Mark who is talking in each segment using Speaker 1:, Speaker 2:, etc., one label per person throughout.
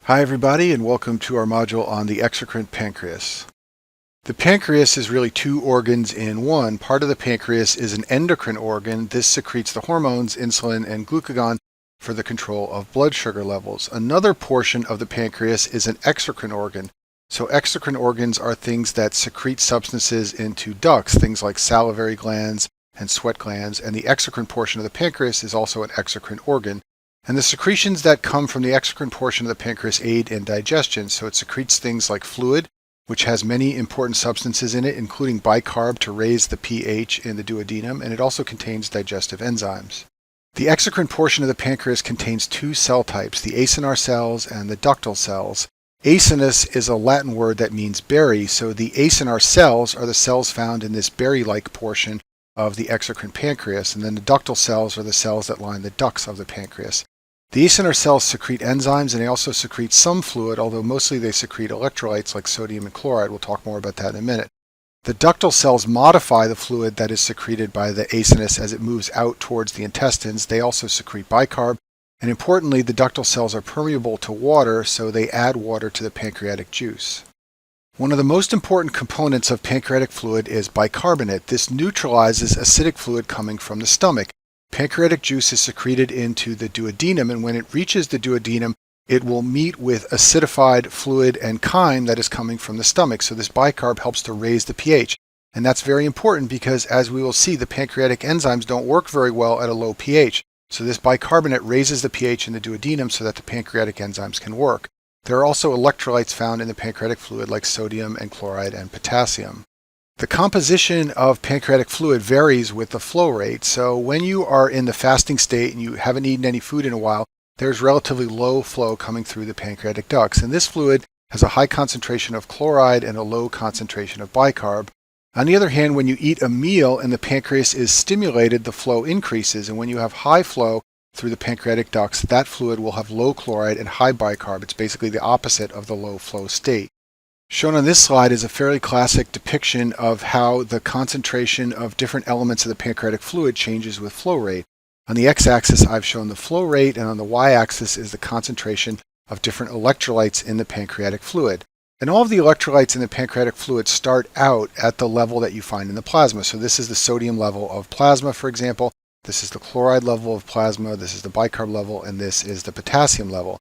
Speaker 1: Hi everybody, and welcome to our module on the exocrine pancreas. The pancreas is really two organs in one. Part of the pancreas is an endocrine organ. This secretes the hormones insulin and glucagon for the control of blood sugar levels. Another portion of the pancreas is an exocrine organ. So exocrine organs are things that secrete substances into ducts, things like salivary glands and sweat glands, and the exocrine portion of the pancreas is also an exocrine organ. And the secretions that come from the exocrine portion of the pancreas aid in digestion, so it secretes things like fluid, which has many important substances in it, including bicarb to raise the pH in the duodenum, and it also contains digestive enzymes. The exocrine portion of the pancreas contains two cell types, the acinar cells and the ductal cells. Acinus is a Latin word that means berry, so the acinar cells are the cells found in this berry-like portion of the exocrine pancreas, and then the ductal cells are the cells that line the ducts of the pancreas. The acinar cells secrete enzymes, and they also secrete some fluid, although mostly they secrete electrolytes like sodium and chloride. We'll talk more about that in a minute. The ductal cells modify the fluid that is secreted by the acinus as it moves out towards the intestines. They also secrete bicarb, and importantly, the ductal cells are permeable to water, so they add water to the pancreatic juice. One of the most important components of pancreatic fluid is bicarbonate. This neutralizes acidic fluid coming from the stomach. Pancreatic juice is secreted into the duodenum, and when it reaches the duodenum, it will meet with acidified fluid and chyme that is coming from the stomach. So this bicarb helps to raise the pH. And that's very important because, as we will see, the pancreatic enzymes don't work very well at a low pH. So this bicarbonate raises the pH in the duodenum so that the pancreatic enzymes can work. There are also electrolytes found in the pancreatic fluid like sodium and chloride and potassium. The composition of pancreatic fluid varies with the flow rate. So when you are in the fasting state and you haven't eaten any food in a while, there's relatively low flow coming through the pancreatic ducts. And this fluid has a high concentration of chloride and a low concentration of bicarb. On the other hand, when you eat a meal and the pancreas is stimulated, the flow increases. And when you have high flow through the pancreatic ducts, that fluid will have low chloride and high bicarb. It's basically the opposite of the low flow state. Shown on this slide is a fairly classic depiction of how the concentration of different elements of the pancreatic fluid changes with flow rate. On the x-axis, I've shown the flow rate, and on the y-axis is the concentration of different electrolytes in the pancreatic fluid. And all of the electrolytes in the pancreatic fluid start out at the level that you find in the plasma. So this is the sodium level of plasma, for example. This is the chloride level of plasma. This is the bicarb level, and this is the potassium level.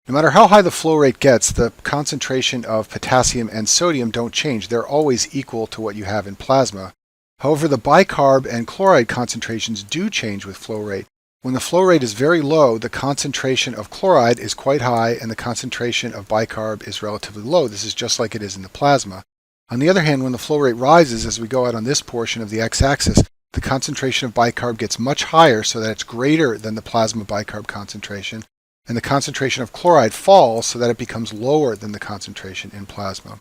Speaker 1: No matter how high the flow rate gets, the concentration of potassium and sodium don't change. They're always equal to what you have in plasma. However, the bicarb and chloride concentrations do change with flow rate. When the flow rate is very low, the concentration of chloride is quite high and the concentration of bicarb is relatively low. This is just like it is in the plasma. On the other hand, when the flow rate rises, as we go out on this portion of the x-axis, the concentration of bicarb gets much higher so that it's greater than the plasma bicarb concentration, and the concentration of chloride falls so that it becomes lower than the concentration in plasma.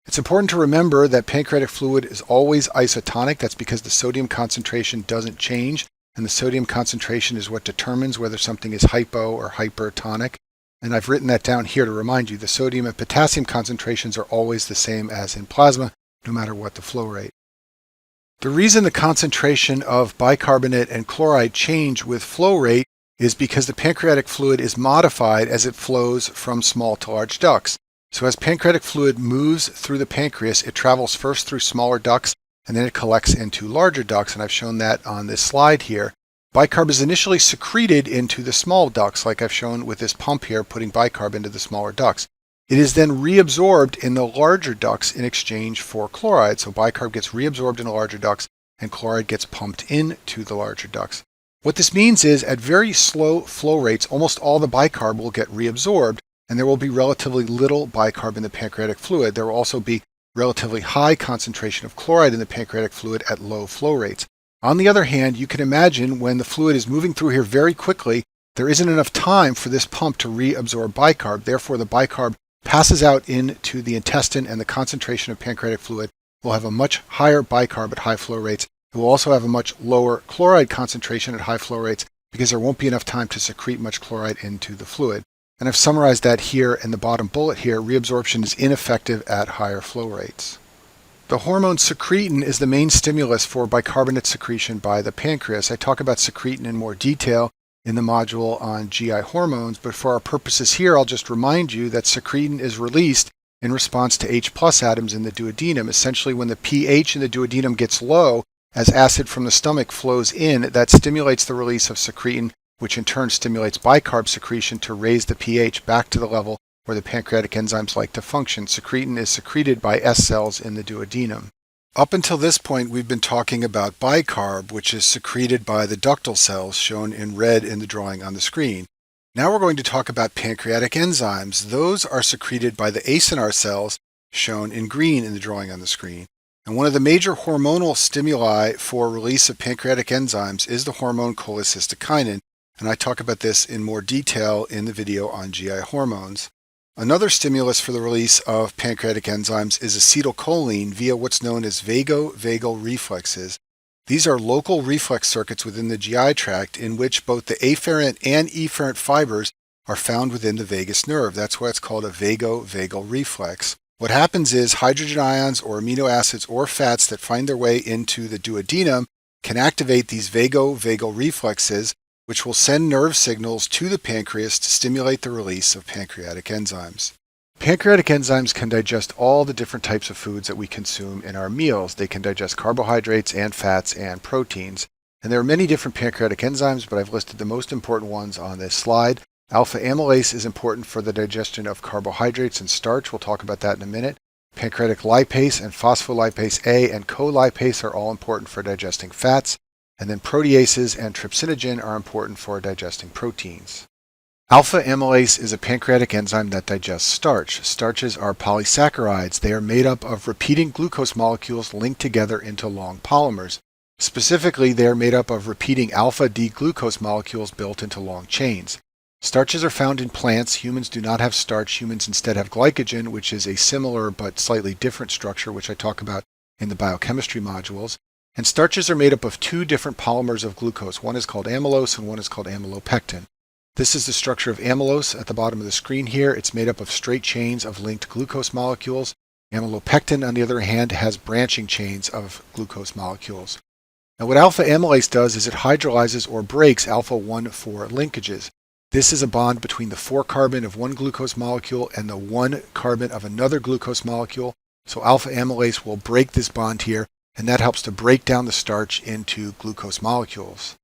Speaker 1: It's important to remember that pancreatic fluid is always isotonic. That's because the sodium concentration doesn't change, and the sodium concentration is what determines whether something is hypo or hypertonic. And I've written that down here to remind you the sodium and potassium concentrations are always the same as in plasma, no matter what the flow rate. The reason the concentration of bicarbonate and chloride change with flow rate is because the pancreatic fluid is modified as it flows from small to large ducts. So as pancreatic fluid moves through the pancreas, it travels first through smaller ducts and then it collects into larger ducts, and I've shown that on this slide here. Bicarb is initially secreted into the small ducts, like I've shown with this pump here, putting bicarb into the smaller ducts. It is then reabsorbed in the larger ducts in exchange for chloride. So bicarb gets reabsorbed in the larger ducts and chloride gets pumped into the larger ducts. What this means is at very slow flow rates, almost all the bicarb will get reabsorbed, and there will be relatively little bicarb in the pancreatic fluid. There will also be relatively high concentration of chloride in the pancreatic fluid at low flow rates. On the other hand, you can imagine when the fluid is moving through here very quickly, there isn't enough time for this pump to reabsorb bicarb. Therefore, the bicarb passes out into the intestine, and the concentration of pancreatic fluid will have a much higher bicarb at high flow rates. It will also have a much lower chloride concentration at high flow rates because there won't be enough time to secrete much chloride into the fluid. And I've summarized that here in the bottom bullet here. Reabsorption is ineffective at higher flow rates. The hormone secretin is the main stimulus for bicarbonate secretion by the pancreas. I talk about secretin in more detail in the module on GI hormones, but for our purposes here, I'll just remind you that secretin is released in response to H+ atoms in the duodenum. Essentially, when the pH in the duodenum gets low, as acid from the stomach flows in, that stimulates the release of secretin, which in turn stimulates bicarb secretion to raise the pH back to the level where the pancreatic enzymes like to function. Secretin is secreted by S cells in the duodenum. Up until this point, we've been talking about bicarb, which is secreted by the ductal cells, shown in red in the drawing on the screen. Now we're going to talk about pancreatic enzymes. Those are secreted by the acinar cells, shown in green in the drawing on the screen. And one of the major hormonal stimuli for release of pancreatic enzymes is the hormone cholecystokinin, and I talk about this in more detail in the video on GI hormones. Another stimulus for the release of pancreatic enzymes is acetylcholine via what's known as vagovagal reflexes. These are local reflex circuits within the GI tract in which both the afferent and efferent fibers are found within the vagus nerve. That's why it's called a vagovagal reflex. What happens is hydrogen ions or amino acids or fats that find their way into the duodenum can activate these vagovagal reflexes, which will send nerve signals to the pancreas to stimulate the release of pancreatic enzymes. Pancreatic enzymes can digest all the different types of foods that we consume in our meals. They can digest carbohydrates and fats and proteins. And there are many different pancreatic enzymes, but I've listed the most important ones on this slide. Alpha amylase is important for the digestion of carbohydrates and starch. We'll talk about that in a minute. Pancreatic lipase and phospholipase A and colipase are all important for digesting fats. And then proteases and trypsinogen are important for digesting proteins. Alpha amylase is a pancreatic enzyme that digests starch. Starches are polysaccharides. They are made up of repeating glucose molecules linked together into long polymers. Specifically, they are made up of repeating alpha-D-glucose molecules built into long chains. Starches are found in plants. Humans do not have starch. Humans instead have glycogen, which is a similar but slightly different structure, which I talk about in the biochemistry modules. And starches are made up of two different polymers of glucose. One is called amylose and one is called amylopectin. This is the structure of amylose at the bottom of the screen here. It's made up of straight chains of linked glucose molecules. Amylopectin, on the other hand, has branching chains of glucose molecules. Now what alpha amylase does is it hydrolyzes or breaks alpha-1,4 linkages. This is a bond between the 4 carbon of one glucose molecule and the 1 carbon of another glucose molecule. So alpha amylase will break this bond here, and that helps to break down the starch into glucose molecules.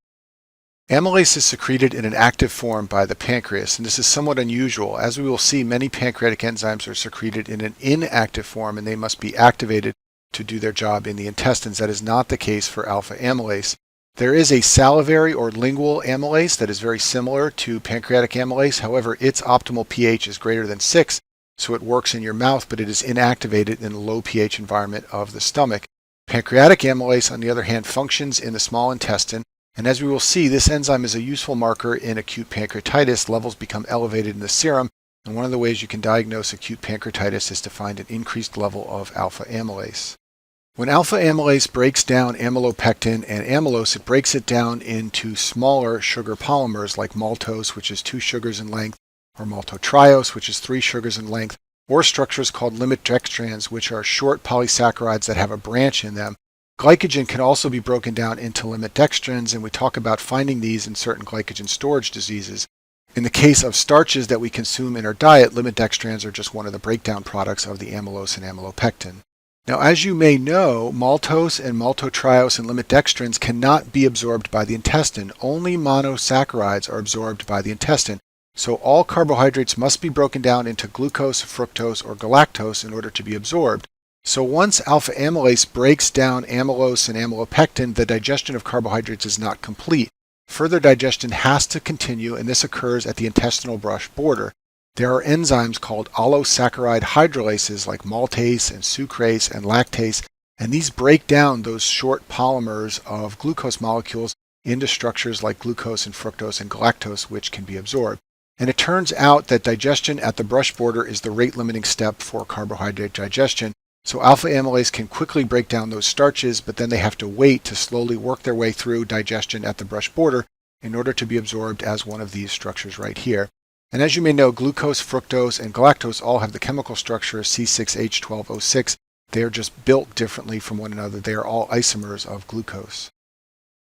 Speaker 1: Amylase is secreted in an active form by the pancreas, and this is somewhat unusual. As we will see, many pancreatic enzymes are secreted in an inactive form, and they must be activated to do their job in the intestines. That is not the case for alpha amylase. There is a salivary or lingual amylase that is very similar to pancreatic amylase. However, its optimal pH is greater than 6, so it works in your mouth, but it is inactivated in the low pH environment of the stomach. Pancreatic amylase, on the other hand, functions in the small intestine, and as we will see, this enzyme is a useful marker in acute pancreatitis. Levels become elevated in the serum, and one of the ways you can diagnose acute pancreatitis is to find an increased level of alpha amylase. When alpha amylase breaks down amylopectin and amylose, it breaks it down into smaller sugar polymers like maltose, which is 2 sugars in length, or maltotriose, which is 3 sugars in length, or structures called limit dextrans, which are short polysaccharides that have a branch in them. Glycogen can also be broken down into limit dextrans, and we talk about finding these in certain glycogen storage diseases. In the case of starches that we consume in our diet, limit dextrans are just one of the breakdown products of the amylose and amylopectin. Now, as you may know, maltose and maltotriose and limit dextrans cannot be absorbed by the intestine. Only monosaccharides are absorbed by the intestine. So all carbohydrates must be broken down into glucose, fructose, or galactose in order to be absorbed. So once alpha amylase breaks down amylose and amylopectin, the digestion of carbohydrates is not complete. Further digestion has to continue, and this occurs at the intestinal brush border. There are enzymes called allosaccharide hydrolases like maltase and sucrase and lactase, and these break down those short polymers of glucose molecules into structures like glucose and fructose and galactose, which can be absorbed. And it turns out that digestion at the brush border is the rate-limiting step for carbohydrate digestion. So alpha amylase can quickly break down those starches, but then they have to wait to slowly work their way through digestion at the brush border in order to be absorbed as one of these structures right here. And as you may know, glucose, fructose, and galactose all have the chemical structure C6H12O6. They are just built differently from one another. They are all isomers of glucose.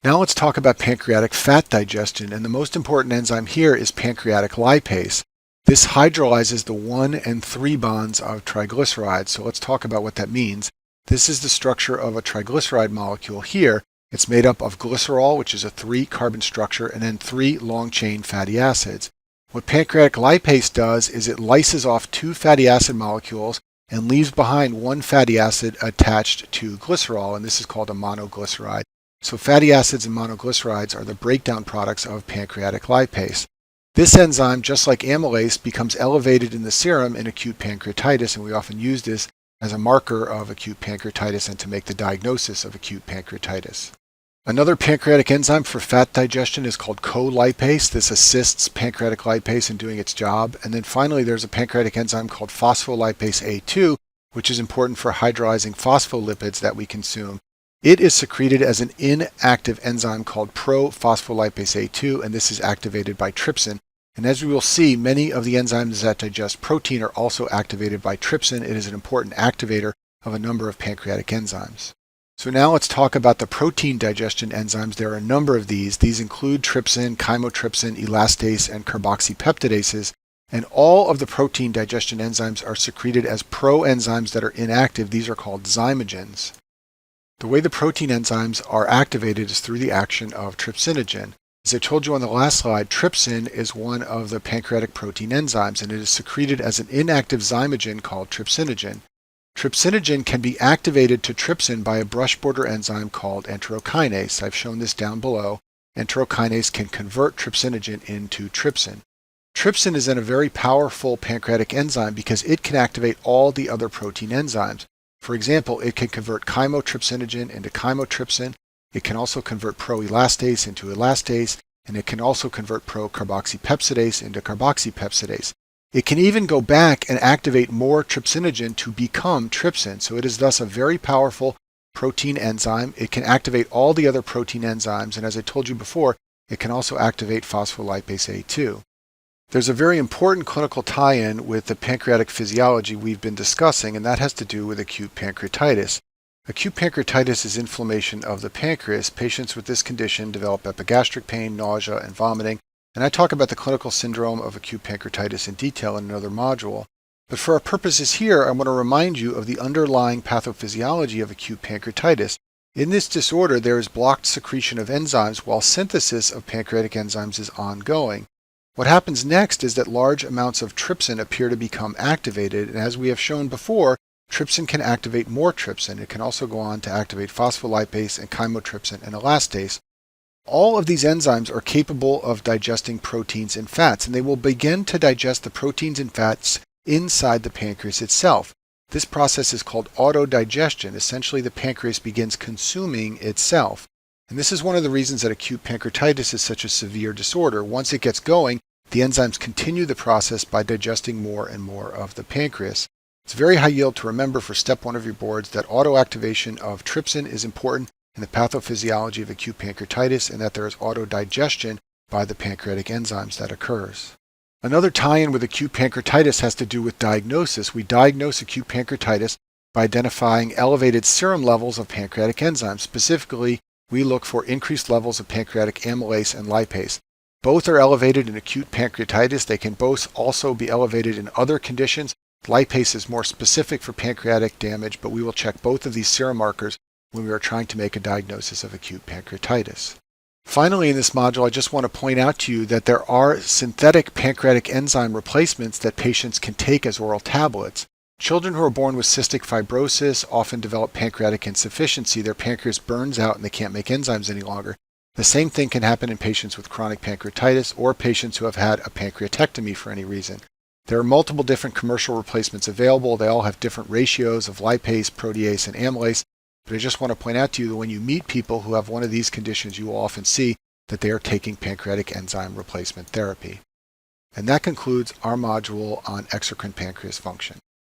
Speaker 1: Now let's talk about pancreatic fat digestion, and the most important enzyme here is pancreatic lipase. This hydrolyzes the 1 and 3 bonds of triglycerides, so let's talk about what that means. This is the structure of a triglyceride molecule here. It's made up of glycerol, which is a 3-carbon structure, and then 3 long-chain fatty acids. What pancreatic lipase does is it lyses off 2 fatty acid molecules and leaves behind 1 fatty acid attached to glycerol, and this is called a monoglyceride. So fatty acids and monoglycerides are the breakdown products of pancreatic lipase. This enzyme, just like amylase, becomes elevated in the serum in acute pancreatitis, and we often use this as a marker of acute pancreatitis and to make the diagnosis of acute pancreatitis. Another pancreatic enzyme for fat digestion is called colipase. This assists pancreatic lipase in doing its job. And then finally, there's a pancreatic enzyme called phospholipase A2, which is important for hydrolyzing phospholipids that we consume. It is secreted as an inactive enzyme called prophospholipase A2, and this is activated by trypsin. And as we will see, many of the enzymes that digest protein are also activated by trypsin. It is an important activator of a number of pancreatic enzymes. So now let's talk about the protein digestion enzymes. There are a number of these. These include trypsin, chymotrypsin, elastase, and carboxypeptidases. And all of the protein digestion enzymes are secreted as proenzymes that are inactive. These are called zymogens. The way the protein enzymes are activated is through the action of trypsinogen. As I told you on the last slide, trypsin is one of the pancreatic protein enzymes, and it is secreted as an inactive zymogen called trypsinogen. Trypsinogen can be activated to trypsin by a brush border enzyme called enterokinase. I've shown this down below. Enterokinase can convert trypsinogen into trypsin. Trypsin is then a very powerful pancreatic enzyme because it can activate all the other protein enzymes. For example, it can convert chymotrypsinogen into chymotrypsin. It can also convert proelastase into elastase, and it can also convert procarboxypeptidase into carboxypeptidase. It can even go back and activate more trypsinogen to become trypsin, so it is thus a very powerful protein enzyme. It can activate all the other protein enzymes, and as I told you before, it can also activate phospholipase A2. There's a very important clinical tie-in with the pancreatic physiology we've been discussing, and that has to do with acute pancreatitis. Acute pancreatitis is inflammation of the pancreas. Patients with this condition develop epigastric pain, nausea, and vomiting. And I talk about the clinical syndrome of acute pancreatitis in detail in another module. But for our purposes here, I want to remind you of the underlying pathophysiology of acute pancreatitis. In this disorder, there is blocked secretion of enzymes while synthesis of pancreatic enzymes is ongoing. What happens next is that large amounts of trypsin appear to become activated, and as we have shown before, trypsin can activate more trypsin. It can also go on to activate phospholipase and chymotrypsin and elastase. All of these enzymes are capable of digesting proteins and fats, and they will begin to digest the proteins and fats inside the pancreas itself. This process is called autodigestion. Essentially, the pancreas begins consuming itself. And this is one of the reasons that acute pancreatitis is such a severe disorder. Once it gets going, the enzymes continue the process by digesting more and more of the pancreas. It's very high yield to remember for step 1 of your boards that autoactivation of trypsin is important in the pathophysiology of acute pancreatitis, and that there is autodigestion by the pancreatic enzymes that occurs. Another tie-in with acute pancreatitis has to do with diagnosis. We diagnose acute pancreatitis by identifying elevated serum levels of pancreatic enzymes. Specifically, we look for increased levels of pancreatic amylase and lipase. Both are elevated in acute pancreatitis. They can both also be elevated in other conditions. Lipase is more specific for pancreatic damage, but we will check both of these serum markers when we are trying to make a diagnosis of acute pancreatitis. Finally, in this module, I just want to point out to you that there are synthetic pancreatic enzyme replacements that patients can take as oral tablets. Children who are born with cystic fibrosis often develop pancreatic insufficiency. Their pancreas burns out and they can't make enzymes any longer. The same thing can happen in patients with chronic pancreatitis or patients who have had a pancreatectomy for any reason. There are multiple different commercial replacements available. They all have different ratios of lipase, protease, and amylase. But I just want to point out to you that when you meet people who have one of these conditions, you will often see that they are taking pancreatic enzyme replacement therapy. And that concludes our module on exocrine pancreas function.